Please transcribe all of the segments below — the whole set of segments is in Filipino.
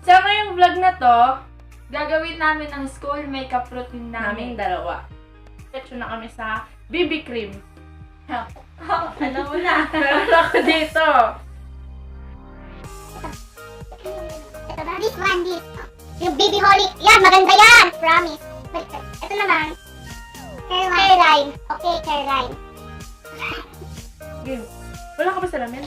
So, ngayong vlog na to, Gagawin namin ang school makeup routine naming namin. dalawa. Petso na kami sa BB cream. Alam mo na. Meron ako dito. Ito na, this one, this. Yung baby holly. Yan, maganda yan. Promise. Ito naman. Hairline. Okay, hairline. Game. Wala ka ba salamin?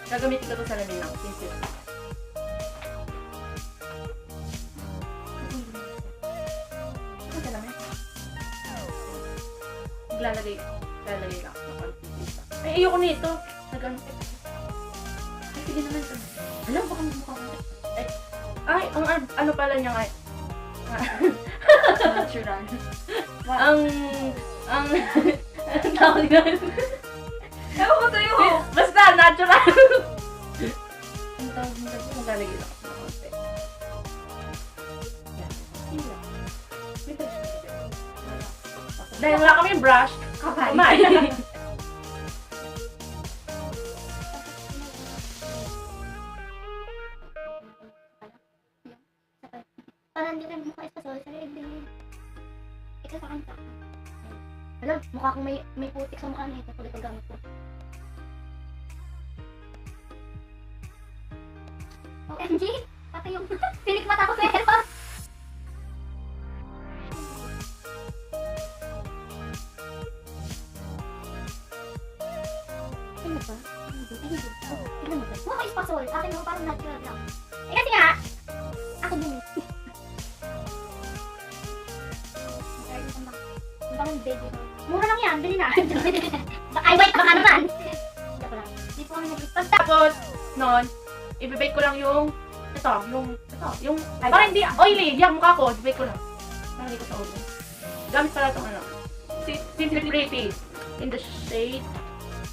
Gagamitin ko to salamin lang. Thank you. Ano salamin? Lalagay lang ako ng konti dito. Ay, ayoko nito. Nag-ano. Ay, sige naman ito. Alam, baka mukha ko. Ay, ang ano pala niya nga. Natural. ang tawag doon. Ewan ko sa'yo. Basta, natural. Ang tawag mo kasi maglalagay lang ako ng konti. Yan. Yun lang. May brush ka ba dyan? Wala. Dahil wala kaming brush, kamay. Parang hindi kayo mukha isa sa sarili din. Ikaw sa kanta. Alam, mukha kong may putik sa mukha na ito. Pag ito gamit ko. OMG! Patay yung pilik mata ko pero. Ano ba? Tignan mo ba? Mukha is pasol. Akin mo parang natural lang. Eh kasi nga, ako din. Bang baby. Mura lang yan, bili na. Ay, wait, baka naman. Joke lang. Di po kami nag-ispan. Tapos, noon, ibibake ko lang yung parang hindi oily, yung mukha ko, ibibake ko lang. Nalagay ko sa ulo. Gamit pala itong ano, Simply Pretty. In the shade,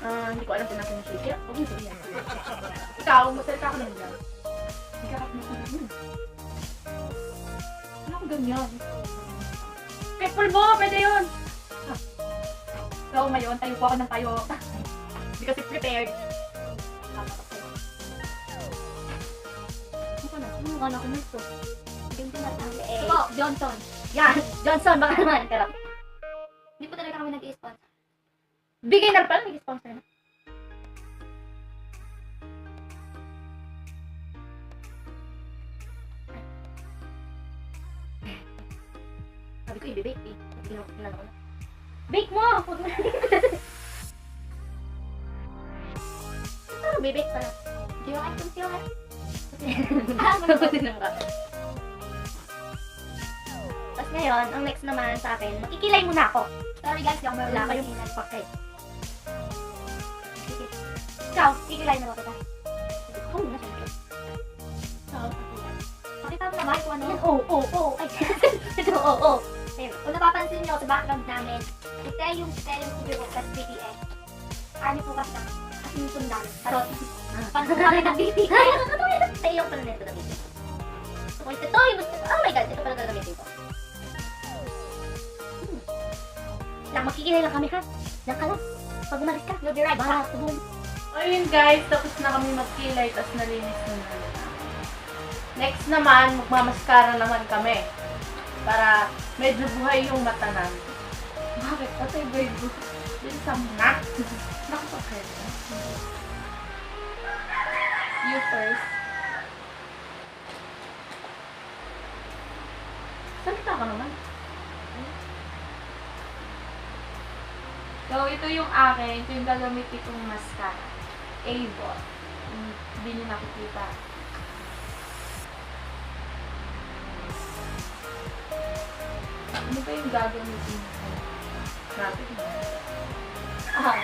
hindi ko alam kung natin yung shade. Kaya, huwag mo sabihin. Ikaw, magsalita ka naman dyan. Ano ko ganyan? Kaya pulbo, pwede yun. So, ngayon, tayo po ako ng tayo. Hindi kasi prepared. Mukha na ako nito. Ganito na tayo eh. Ito, Johnson. Yan, Johnson, baka naman. Pero, Hindi po talaga kami nag-i-sponsor. Beginner pala, nag-sponsor na. sabi ko i-bake eh. Sabi ko na. Bake mo! Huwag mo. Ano, bibake pala. Di ba kayo siya? Tapos ngayon, ang next naman sa akin, makikilay muna ako. Sorry guys, yung Wala kayong pakay. Ikaw, kikilay na ba kita? Oo, muna syempre. Pakita mo naman kung ano. Yan, oo. Ay, ito, oo. Ayun, kung napapansin nyo sa background namin, ito yung siguro sa BTS. Ano po kasi kasi yung sundalo. Tarot. Pagkakamit ng BTS. Ay, nakakatawa yun. Ito yung pala nito na BTS. So, kung ito yung oh my god, ito pala gagamitin ko. Lang, makikilay lang kami ha. Lang ka lang. Pag umalis ka, you'll be right back. Ayun guys, tapos na kami magkilay, tapos nalinis na namin. Next naman, magmamaskara naman kami. Para medyo buhay yung mata namin. Bakit? Patay ba yun? Yun sa muna. Nakapagkaya. You first. Salita ka naman. So, ito yung akin. Ito yung gagamitin kong mascara. Avon. Hindi nyo nakikita. Ano ba yung gagamitin ko? Grabe. Ah.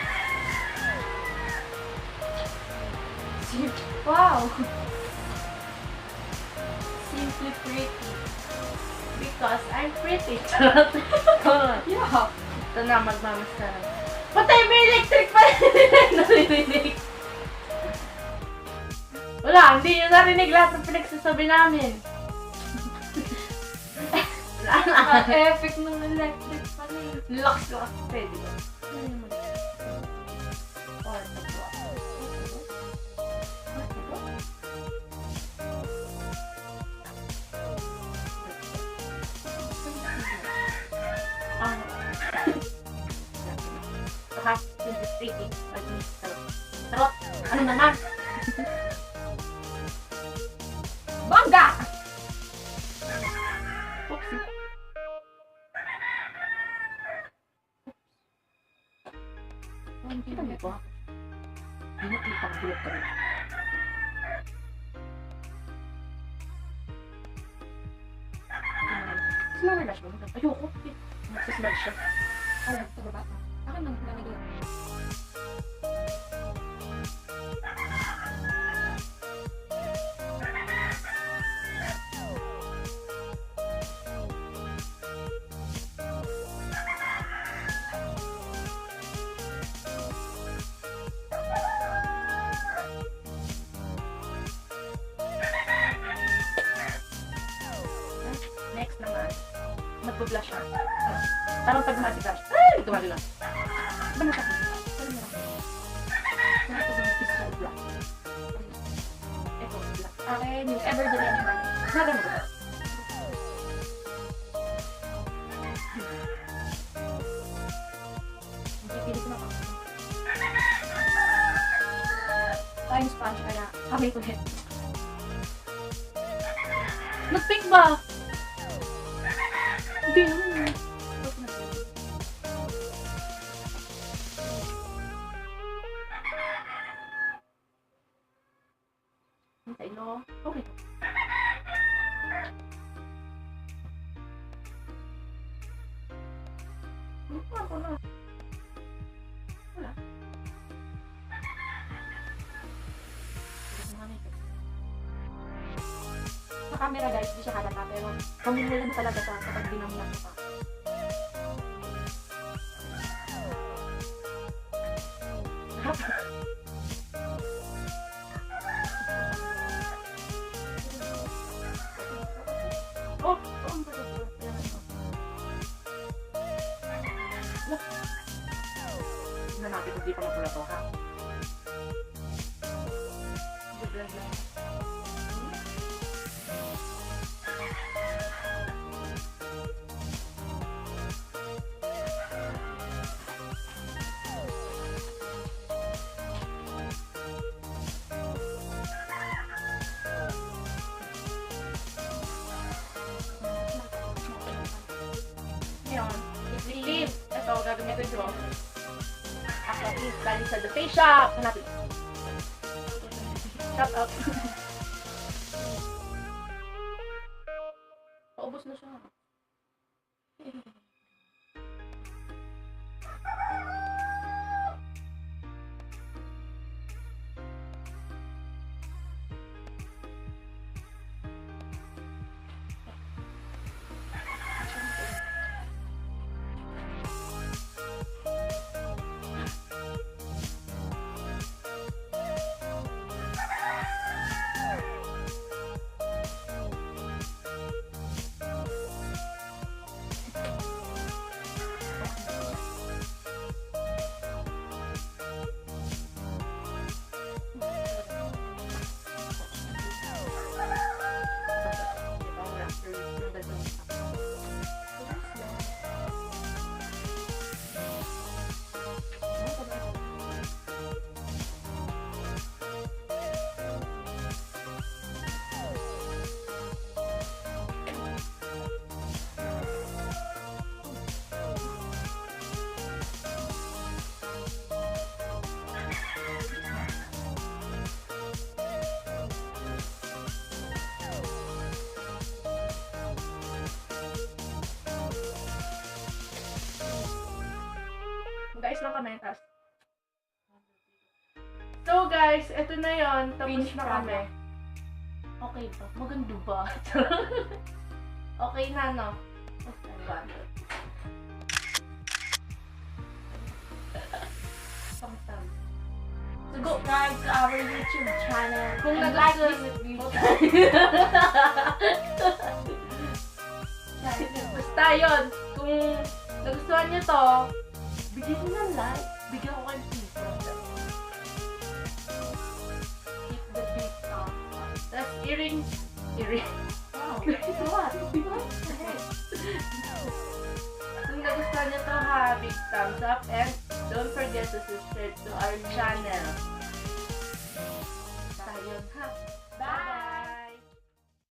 Wow! Simply Pretty. Because I'm pretty. Charot. Yeah! Ito na, magmamaskara. Patay mo yung electric pa! Narinig. Wala, hindi nyo narinig lahat ng pinagsasabi namin. Ang effect ng electric pala eh. Locks ko kasi pwede ba? Or 80. Tarot. Tarot. Ano naman? Bongga! Oopsie. Kita mo ba? Hindi kita ang bulok ka rin. Smell na siya. Ayoko. Magsismell siya. Ay, ito ba? Akin lang nalagay. Next naman. Magpo-blush siya. Parang pag mati-blush. Ay! Tumali lang. Iba na siya. Pero meron. Ito yung physical blush. Ito, blush. Akin, yung Evergreen naman. Nagano ba ito? Hindi, pili ko na pa. Time sponge ka na. Kami ko din. Nag-pink ba? Hindi naman. Hintay no. Okay. Ako na. Wala. Sa camera guys, di siya halata, pero pamumulan talaga siya kapag dinamihan ko pa. Oh, ang bago. Tignan natin kung di pa mapula to, ha? Blend lang. Ngayon, i-flip. Ito, gagamitin ko. Actually, galing sa The Face Shop. Hanapin. Shop up. Paubos na siya. Guys, lang kami. So guys, eto na yon. Tapos Finish na kami. Okay ba? Maganda ba? Okay na, no? Subscribe to our YouTube channel. Kung and like nagustuhan- this video. Basta yun. Kung nagustuhan nyo to, bigyan nyo ng like. Bigyan ko kayo ng piso. Hit the big thumb. Tapos earrings. Wow. What? Kung nagustuhan nyo to, ha, big thumbs up and Don't forget to subscribe to our channel. Tayo ha. Bye!